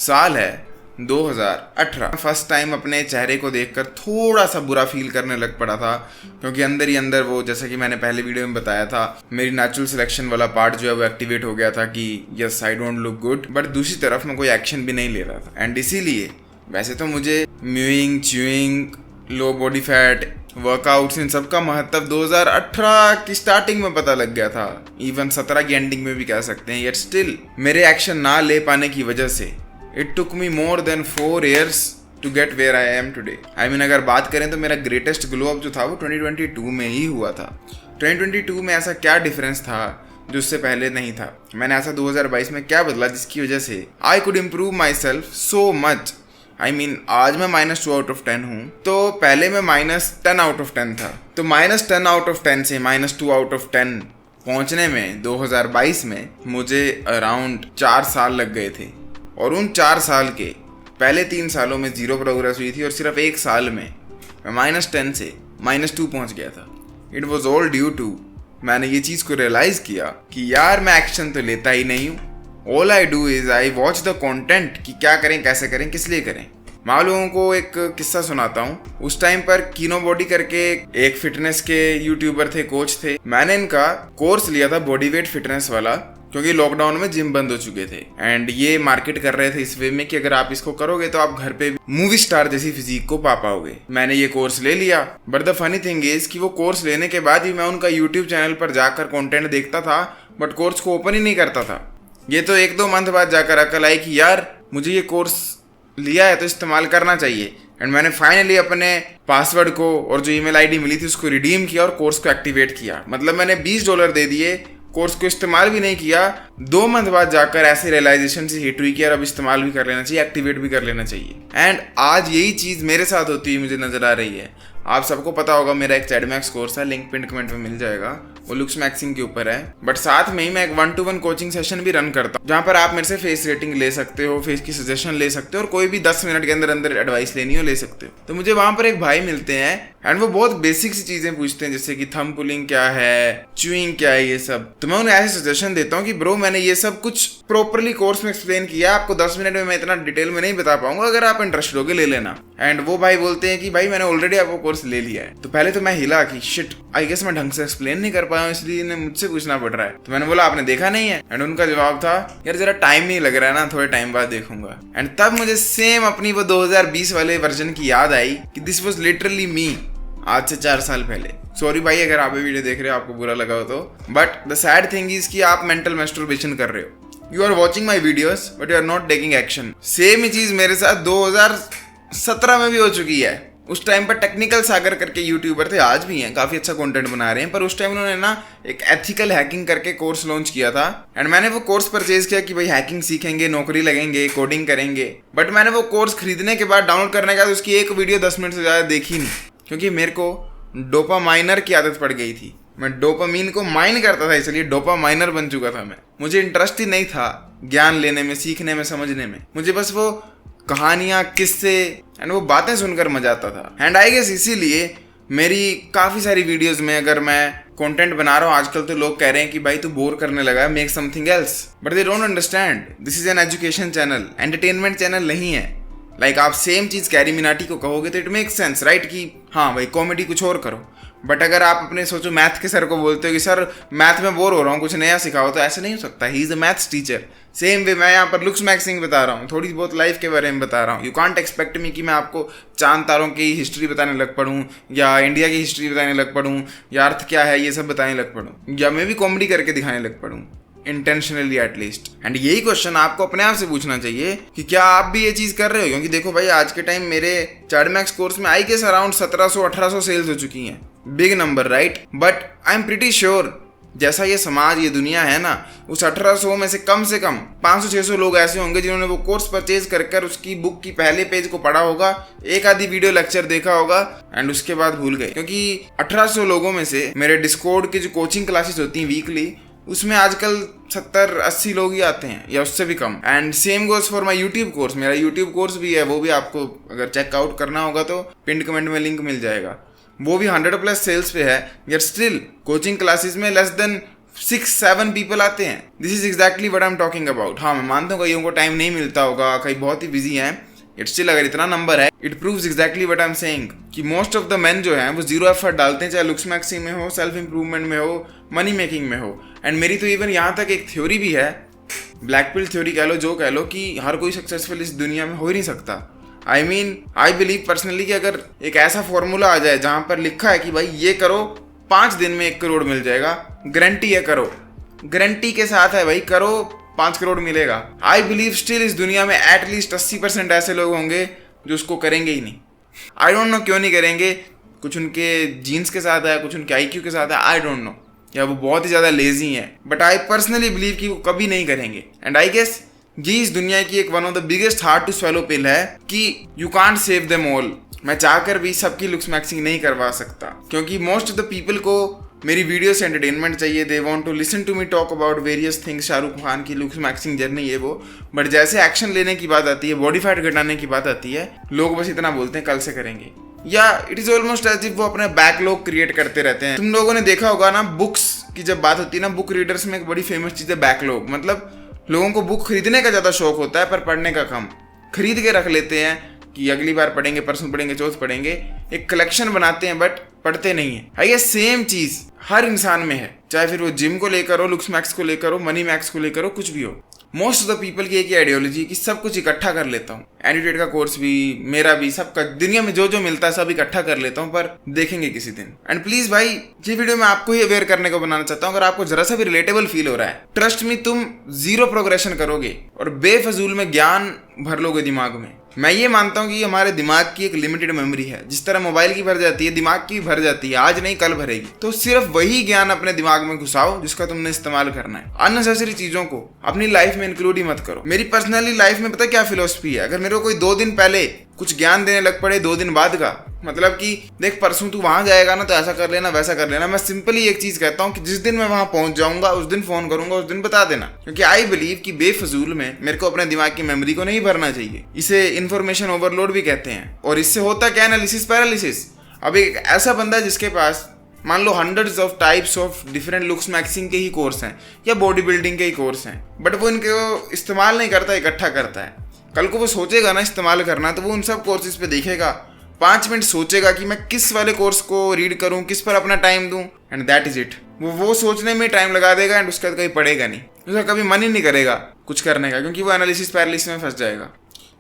साल है 2018। First time अपने चेहरे को देखकर थोड़ा सा बुरा फील करने लग पड़ा था, क्योंकि अंदर ही अंदर वो, जैसा कि मैंने पहले वीडियो में बताया था, मेरी नेचुरल सिलेक्शन वाला पार्ट जो है वो एक्टिवेट हो गया था कि yes I don't look good, but दूसरी तरफ मैं कोई एक्शन भी नहीं ले रहा था। एंड इसीलिए वैसे तो मुझे म्यूइंग, च्यूइंग, लो बॉडी फैट, वर्कआउट्स, इन सब का महत्व 2018 की स्टार्टिंग में पता लग गया था, इवन 17 की एंडिंग में भी कह सकते हैं। येट स्टिल मेरे एक्शन ना ले पाने की वजह से it took me more than 4 years to get where I am today. I mean अगर बात करें तो मेरा ग्रेटेस्ट ग्लो अप जो था वो 2022 में ही हुआ था। 2022 में ऐसा क्या डिफरेंस था जो उससे पहले नहीं था? मैंने ऐसा 2022 में क्या बदला जिसकी वजह से I could improve my self so much? I mean आज मैं -2 out of 10 हूँ, तो पहले मैं -10 out of 10 था। तो -10 out of 10 से -2 out of 10 पहुँचने में 2022 में मुझे अराउंड 4 साल लग गए थे। और उन 4 साल के पहले 3 सालों में 0 प्रोग्रेस हुई थी, और सिर्फ 1 साल में मैं -10 से -2 पहुँच गया था। It was all due to, मैंने ये चीज़ को रियलाइज़ किया कि यार मैं एक्शन तो लेता ही नहीं हूँ। All I do is I watch the content कि क्या करें, कैसे करें, किस लिए करें। मैं आप लोगों को एक किस्सा सुनाता हूँ। उस टाइम पर कीनो बॉडी करके एक फिटनेस के यूट्यूबर थे, कोच थे। मैंने इनका कोर्स लिया था बॉडी वेट फिटनेस वाला, क्योंकि लॉकडाउन में जिम बंद हो चुके थे। एंड ये मार्केट कर रहे थे इस वे में कि अगर आप इसको करोगे तो आप घर पे मूवी स्टार जैसी फिजिक को पा पाओगे। मैंने ये कोर्स ले लिया, but the funny thing is कि वो कोर्स लेने के बाद भी मैं उनका यूट्यूब चैनल पर जाकर कंटेंट देखता था, बट कोर्स को ओपन ही नहीं करता था। ये तो 1-2 मंथ बाद जाकर अकल आई कि यार मुझे ये कोर्स लिया है तो इस्तेमाल करना चाहिए। एंड मैंने फाइनली अपने पासवर्ड को और जो ईमेल आईडी मिली थी उसको रिडीम किया और कोर्स को एक्टिवेट किया। मतलब मैंने $20 दे दिए, कोर्स को इस्तेमाल भी नहीं किया। 2 मंथ बाद जाकर ऐसे रियलाइजेशन से हिट हुई कि यार अब इस्तेमाल भी कर लेना चाहिए, एक्टिवेट भी कर लेना चाहिए। एंड आज यही चीज़ मेरे साथ होती हुई मुझे नजर आ रही है। आप सबको पता होगा मेरा एक चैडमैक्स कोर्स है, लिंक पिन कमेंट में मिल जाएगा, वो लुक्स मैक्सिंग के ऊपर है। बट साथ में ही मैं एक 1-to-1 कोचिंग सेशन भी रन करता हूँ, जहाँ पर आप मेरे से फेस रेटिंग ले सकते हो, फेस की सजेशन ले सकते हो, और कोई भी 10 मिनट के अंदर अंदर एडवाइस लेनी हो ले सकते हो। तो मुझे वहाँ पर एक भाई मिलते हैं एंड वो बहुत बेसिक सी चीज़ें पूछते हैं, जैसे कि थंब पुलिंग क्या है, च्यूइंग क्या है, ये सब। तो मैं उन्हें ऐसे सजेशन देता हूँ कि ब्रो मैंने ये सब कुछ प्रॉपरली कोर्स में एक्सप्लेन किया, आपको 10 मिनट में मैं इतना डिटेल में नहीं बता पाऊंगा, अगर आप इंटरेस्टेड होगे ले लेना। एंड वो भाई बोलते हैं कि भाई मैंने ऑलरेडी आपको कोर्स ले लिया है। तो पहले तो मैं हिला कि शिट, आई गेस मैं ढंग से एक्सप्लेन नहीं कर पाया हूँ, इसलिए इन्हें मुझसे पूछना पड़ रहा है। तो मैंने बोला आपने देखा नहीं है? एंड उनका जवाब था यार जरा टाइम नहीं लग रहा है ना, थोड़े टाइम बाद देखूंगा। एंड तब मुझे सेम अपनी वो 2020 वाले वर्जन की याद आई कि दिस वॉज लिटरली मी, आज से 4 साल पहले। सॉरी भाई अगर आप ये वीडियो देख रहे हो आपको बुरा लगा हो तो, but the sad thing is कि आप मेंटल मैस्टरबेशन कर रहे हो। You are watching my videos but you are not taking action. Same ही चीज मेरे साथ 2017 में भी हो चुकी है। उस टाइम पर टेक्निकल सागर करके यूट्यूबर थे, आज भी हैं, काफी अच्छा कंटेंट बना रहे हैं, पर उस टाइम उन्होंने ना एक एथिकल हैकिंग करके कोर्स लॉन्च किया था। एंड मैंने वो कोर्स परचेज किया कि भाई हैकिंग सीखेंगे, नौकरी लगेंगे, कोडिंग करेंगे। बट मैंने वो कोर्स खरीदने के बाद, डाउनलोड करने के बाद उसकी एक वीडियो 10 मिनट से ज्यादा देखी नहीं, क्योंकि मेरे को डोपामाइनर की आदत पड़ गई थी। मैं डोपामीन को माइन करता था, इसलिए डोपामाइनर बन चुका था मैं। मुझे इंटरेस्ट ही नहीं था ज्ञान लेने में, सीखने में, समझने में। मुझे बस वो कहानियाँ, किस्से एंड वो बातें सुनकर मजा आता था। एंड आई गेस इसीलिए मेरी काफ़ी सारी वीडियोस में अगर मैं कंटेंट बना रहा हूँ आजकल, तो लोग कह रहे हैं कि भाई तू बोर करने लगा है, make something else. But they don't understand, this is an education channel, entertainment channel नहीं है। लाइक आप सेम चीज़ कैरी मिनाटी को कहोगे तो इट मेक सेंस राइट कि हाँ भाई कॉमेडी कुछ और करो। बट अगर आप अपने सोचो मैथ के सर को बोलते हो कि सर मैथ में बोर हो रहा हूँ, कुछ नया सिखाओ, तो ऐसे नहीं हो सकता। He is a maths teacher. Same way मैं यहाँ पर लुक्स मैक्सिंग बता रहा हूँ, थोड़ी बहुत लाइफ के बारे में बता रहा हूँ। यू कांट एक्सपेक्ट मी कि मैं आपको चांद तारों की हिस्ट्री बताने लग पड़ूँ, या इंडिया की हिस्ट्री बताने लग पड़ूँ, या अर्थ क्या है ये सब बताने लग पड़ूँ, या मैं भी कॉमेडी करके दिखाने लग पड़ूँ, इंटेंशनली एटलीस्ट। एंड यही क्वेश्चन आपको अपने आप से पूछना चाहिए कि क्या आप भी ये चीज़ कर रहे हो? क्योंकि देखो भाई आज के टाइम मेरे चैडमैक्स कोर्स में आई गेस अराउंड 1700-1800 सेल्स हो चुकी हैं। Big number right? But I am pretty sure जैसा ये समाज, ये दुनिया है ना, उस 1800 में से कम 500-600 लोग ऐसे होंगे जिन्होंने वो कोर्स परचेज कर उसकी बुक की पहले पेज को पढ़ा होगा, एक आधी वीडियो लेक्चर देखा होगा एंड उसके बाद भूल गए। क्योंकि 1800 लोगों में से मेरे डिस्कॉर्ड की जो कोचिंग क्लासेस होती हैं वीकली, उसमें आजकल 70-80 लोग ही आते हैं या उससे भी कम। And same goes for my YouTube course. मेरा यूट्यूब कोर्स भी है, वो भी आपको अगर चेकआउट करना होगा तो पिन कमेंट में लिंक मिल जाएगा। वो भी 100+ सेल्स पे है। यट स्टिल कोचिंग क्लासेस में लेस देन 6-7 पीपल आते हैं। This is exactly what I am talking about. हाँ, मैं मानता हूँ कईयों को टाइम नहीं मिलता होगा, कई बहुत ही बिजी हैं, इट्स स्टिल अगर इतना नंबर है, it proves exactly what I am saying कि मोस्ट ऑफ द मेन जो हैं वो जीरो एफर्ट डालते हैं, चाहे लुक्स मैक्सिंग में हो, सेल्फ इंप्रूवमेंट में हो, मनी मेकिंग में हो। एंड मेरी तो इवन यहाँ तक एक थ्योरी भी है, ब्लैक पिल थ्योरी कह लो, जो कह लो, कि हर कोई सक्सेसफुल इस दुनिया में हो ही नहीं सकता। आई बिलीव पर्सनली कि अगर एक ऐसा फॉर्मूला आ जाए जहां पर लिखा है कि भाई ये करो 5 दिन में 1 करोड़ मिल जाएगा, गारंटी है, करो, गारंटी के साथ है भाई, करो 5 करोड़ मिलेगा। आई बिलीव स्टिल इस दुनिया में एटलीस्ट 80% ऐसे लोग होंगे जो उसको करेंगे ही नहीं। आई डोंट नो क्यों नहीं करेंगे, कुछ उनके जीन्स के साथ है, कुछ उनके IQ के साथ है, आई डोंट नो, या वो बहुत ही ज्यादा लेजी हैं, बट आई पर्सनली बिलीव कि वो कभी नहीं करेंगे। एंड आई गेस ये इस दुनिया की एक one of the biggest hard to swallow pill है कि you can't save them all. मैं चाहकर भी सबकी लुक्स मैक्सिंग नहीं करवा सकता, क्योंकि मोस्ट ऑफ द पीपल को मेरी वीडियो से एंटरटेनमेंट चाहिए, they want to listen to me talk about various things, Shahrukh Khan की लुक्स मैक्सिंग जर्नी ये वो, बट जैसे एक्शन लेने की बात आती है, बॉडी फैट घटाने की बात आती है, लोग बस इतना बोलते हैं कल से करेंगे, या it is almost as if वो अपने बैकलॉग क्रिएट करते रहते हैं। तुम लोगों ने देखा होगा ना, बुक्स की जब बात होती है ना, बुक रीडर्स में एक बड़ी फेमस चीज है बैकलॉग। मतलब लोगों को बुक खरीदने का ज्यादा शौक होता है पर पढ़ने का कम, खरीद के रख लेते हैं कि अगली बार पढ़ेंगे, परसों पढ़ेंगे, चौथ पढ़ेंगे, एक कलेक्शन बनाते हैं बट पढ़ते नहीं है। है ये सेम चीज हर इंसान में है, चाहे फिर वो जिम को लेकर हो, लुक्स मैक्स को लेकर हो, मनी मैक्स को लेकर हो, कुछ भी हो। मोस्ट ऑफ द पीपल की एक ही आइडियोलॉजी कि सब कुछ इकट्ठा कर लेता हूँ, एनिटेड का कोर्स भी, मेरा भी, सबका, दुनिया में जो जो मिलता है सब इकट्ठा कर लेता हूँ, पर देखेंगे किसी दिन। एंड प्लीज भाई, ये वीडियो मैं आपको ही अवेयर करने को बनाना चाहता हूँ। अगर आपको जरा सा भी रिलेटेबल फील हो रहा है, ट्रस्ट मी, तुम 0 प्रोग्रेशन करोगे और बेफजूल में ज्ञान भर लोगे दिमाग में। मैं ये मानता हूँ कि हमारे दिमाग की एक लिमिटेड मेमोरी है, जिस तरह मोबाइल की भर जाती है, दिमाग की भर जाती है, आज नहीं कल भरेगी। तो सिर्फ वही ज्ञान अपने दिमाग में घुसाओ जिसका तुमने इस्तेमाल करना है। अननेसेसरी चीजों को अपनी लाइफ में इंक्लूड ही मत करो। मेरी पर्सनली लाइफ में पता क्या फिलोसफी है, अगर मेरे को कोई 2 दिन पहले कुछ ज्ञान देने लग पड़े 2 दिन बाद का, मतलब कि देख परसों तू वहां जाएगा ना तो ऐसा कर लेना, वैसा कर लेना, मैं सिंपली एक चीज कहता हूँ कि जिस दिन मैं वहां पहुंच जाऊंगा उस दिन फोन करूंगा, उस दिन बता देना। क्योंकि आई बिलीव कि बेफजूल में मेरे को अपने दिमाग की मेमोरी को नहीं भरना चाहिए। इसे इंफॉर्मेशन ओवरलोड भी कहते हैं। और इससे होता क्या, एनालिसिस पैरालिसिस। अब एक ऐसा बंदा जिसके पास मान लो hundreds of types of different looks maxing के ही कोर्स हैं या बॉडी बिल्डिंग के ही कोर्स हैं, बट वो इनको इस्तेमाल नहीं करता, इकट्ठा करता है। कल को वो सोचेगा ना इस्तेमाल करना, तो वो उन सब कोर्सेज पे देखेगा, 5 मिनट सोचेगा कि मैं किस वाले कोर्स को रीड करूं, किस पर अपना टाइम दूं, एंड दैट इज इट। वो सोचने में टाइम लगा देगा एंड उसका कहीं पड़ेगा नहीं, उसका कभी मन ही नहीं करेगा कुछ करने का, क्योंकि वो एनालिसिस पैरालिसिस में फंस जाएगा।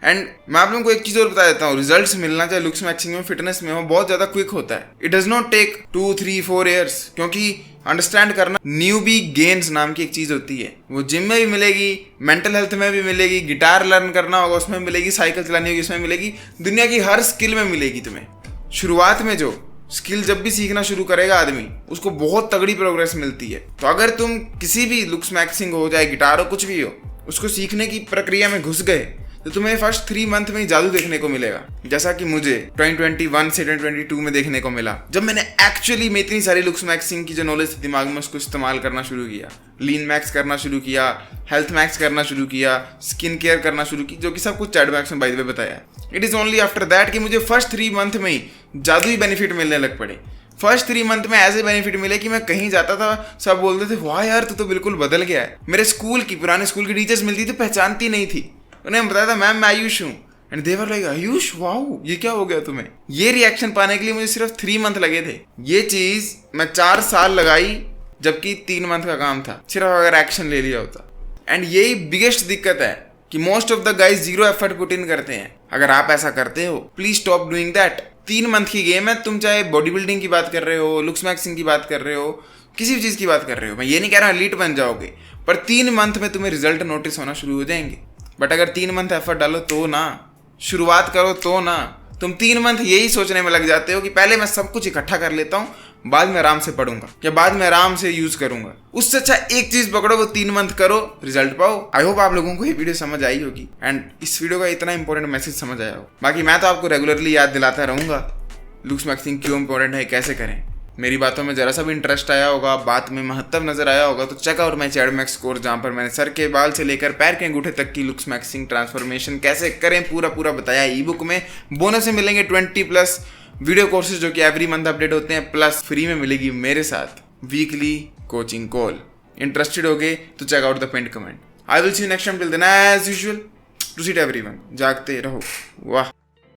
एंड मैं आप लोगों को एक चीज और बता देता हूँ, रिजल्ट्स मिलना चाहे लुक्स मैक्सिंग में, फिटनेस में हो, बहुत ज्यादा क्विक होता है। It does not take 2, 3, 4 years, क्योंकि अंडरस्टैंड करना, न्यूबी गेन्स नाम की एक चीज होती है, वो जिम में भी मिलेगी, मेंटल हेल्थ में भी मिलेगी, गिटार लर्न करना होगा उसमें मिलेगी, साइकिल चलानी होगी उसमें मिलेगी, दुनिया की हर स्किल में मिलेगी तुम्हें। शुरुआत में जो स्किल जब भी सीखना शुरू करेगा आदमी, उसको बहुत तगड़ी प्रोग्रेस मिलती है। तो अगर तुम किसी भी लुक्स मैक्सिंग हो, चाहे गिटार हो, कुछ भी हो, उसको सीखने की प्रक्रिया में घुस गए तो तुम्हें फर्स्ट 3 मंथ में ही जादू देखने को मिलेगा, जैसा कि मुझे 2021 से 2022 में देखने को मिला, जब मैंने एक्चुअली में इतनी सारी लुक्स मैक्सिंग की जो नॉलेज थी दिमाग में उसको इस्तेमाल करना शुरू किया, लीन मैक्स करना शुरू किया, हेल्थ मैक्स करना शुरू किया, स्किन केयर करना शुरू की, जो कि सब कुछ चैट मैक्स में बाय द वे बताया। It is only after that कि मुझे फर्स्ट 3 मंथ में ही जादुई बेनिफिट मिलने लग पड़े। फर्स्ट 3 मंथ में ऐसे बेनिफिट मिले कि मैं कहीं जाता था, सब बोलते थे वाह यार तू तो बिल्कुल बदल गया है। मेरे स्कूल की, पुराने स्कूल की टीचर्स मिलती थी, पहचानती नहीं थी, उन्हें बताया था मैम मैं आयुष हूँ, and they were like Ayush wow ये क्या हो गया तुम्हें। ये रिएक्शन पाने के लिए मुझे सिर्फ 3 मंथ लगे थे। ये चीज मैं 4 साल लगाई, जबकि 3 मंथ का काम था, सिर्फ अगर एक्शन ले लिया होता। एंड यही बिगेस्ट दिक्कत है कि most of the guys 0 effort put in करते हैं। अगर आप ऐसा करते हो, please stop doing that. 3 month की गेम है, तुम चाहे बॉडी बिल्डिंग की बात कर रहे हो, लुक्स मैक्सिंग की बात कर रहे हो, किसी भी चीज की बात कर रहे हो, मैं ये नहीं कह रहा एलीट बन जाओगे, पर 3 मंथ में तुम्हें रिजल्ट नोटिस होना शुरू हो जाएंगे। बट अगर 3 मंथ एफर्ट डालो तो ना, शुरुआत करो तो ना। तुम 3 मंथ यही सोचने में लग जाते हो कि पहले मैं सब कुछ इकट्ठा कर लेता हूँ, बाद में आराम से पढ़ूंगा या बाद में आराम से यूज करूंगा। उससे अच्छा एक चीज पकड़ो, वो 3 मंथ करो, रिजल्ट पाओ। आई होप आप लोगों को ये वीडियो समझ आई होगी एंड इस वीडियो का इतना इंपॉर्टेंट मैसेज समझ आया हो। बाकी मैं तो आपको रेगुलरली याद दिलाता रहूंगा लुक्स मैक्सिंग क्यों इंपॉर्टेंट है, कैसे करें। मेरी बातों में जरा सा भी इंटरेस्ट आया होगा, बात में महत्व नजर आया होगा, तो check out my chat max course, जहाँ पर मैंने सर के बाल से लेकर पैर के अंगूठे तक की लुक्स मैक्सिंग ट्रांसफॉर्मेशन कैसे करें पूरा बताया ई बुक में। बोनस में मिलेंगे 20+ वीडियो कोर्सेज जो कि एवरी मंथ अपडेट होते हैं, प्लस फ्री में मिलेगी मेरे साथ वीकली कोचिंग कॉल। इंटरेस्टेड हो गए तो check out the pinned comment. I will see you next time, till then as usual, to seat everyone, जागते रहो। वाह।